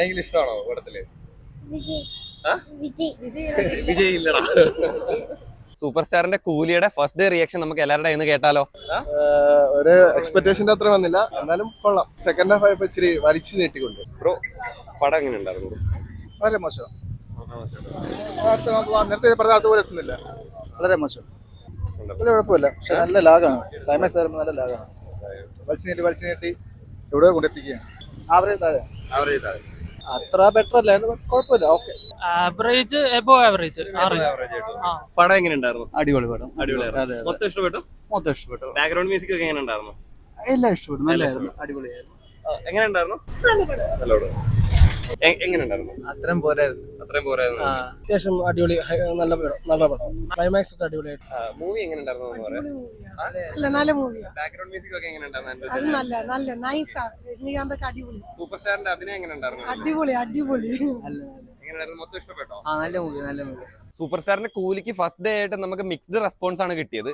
ആരെങ്കിലും ഇഷ്ടമാണോ കൂട്ടത്തില്? വിജയ് ഇല്ലടാ. സൂപ്പർ സ്റ്റാറിന്റെ കൂലിയുടെ ഫസ്റ്റ് ഡേ റിയാക്ഷൻ നമുക്ക് എല്ലാവരുടെ ഇന്ന് കേട്ടാലോ? ഒരു എക്സ്പെക്ടേഷന്റെ അത്ര വന്നില്ല, എന്നാലും കൊള്ളാം. സെക്കൻഡ് ഹാഫ് ആയപ്പോ ഇച്ചിരി വലിച്ചു നീട്ടിക്കൊണ്ട്. ബ്രോ പടം എങ്ങനെ ഉണ്ടായിരുന്നു? വളരെ മോശം. നേരത്തെ പറഞ്ഞ അതുപോലെ എത്തുന്നില്ല. വളരെ മോശം. വലിയ കുഴപ്പമില്ല, പക്ഷെ നല്ല ലാഗാണ്. ക്ലൈമാക്സ് ആയിരുന്നു, നല്ല ലാഗാണ്. വലിച്ചു നീട്ടി എവിടെയോ കൊണ്ടെത്തിക്കുകയാണ്. അത്ര ബെറ്റർ അല്ല, കുഴപ്പമില്ല. Okay, average above average. പടം എങ്ങനെ ഉണ്ടായിരുന്നു? അടിപൊളി പടം. അടിപൊളിയായിരുന്നു. മൊത്തം ഇഷ്ടപ്പെട്ടു? ബാക്ക്ഗ്രൗണ്ട് മ്യൂസിക് ഒക്കെ എങ്ങനെ ഉണ്ടായിരുന്നു? എല്ലാം ഇഷ്ടപ്പെട്ടു, നല്ലായിരുന്നു, അടിപൊളിയായിരുന്നു. എങ്ങനെ ഉണ്ടായിരുന്നു? എങ്ങനെ ഉണ്ടായിരുന്നു? അത്രയും പോരായിരുന്നു. അത്യാവശ്യം അടിപൊളി, നല്ല പടം. ക്ലൈമാക്സ് ഒക്കെ അടിപൊളിയായിട്ട്. മൂവി എങ്ങനെ ഉണ്ടായിരുന്നു? നല്ല മൂവിയാ. ബാക്ക്ഗ്രൗണ്ട് മ്യൂസിക് ഒക്കെ എങ്ങനെ ഉണ്ടായിരുന്നു? അത് നല്ല നൈസാ. രജനീകാന്ത് ഒക്കെ അടിപൊളി. സൂപ്പർ സ്റ്റാറിന്റെ അഭിനയം എങ്ങനെ ഉണ്ടായിരുന്നു? അടിപൊളി. എങ്ങനെയായിരുന്നു? മൊത്തം ഇഷ്ടപ്പെട്ടോ? നല്ല മൂവി. സൂപ്പർ സ്റ്റാറിന്റെ കൂലിക്ക് ഫസ്റ്റ് ഡേ ആയിട്ട് നമുക്ക് മിക്സ്ഡ് റെസ്പോൺസ് ആണ് കിട്ടിയത്.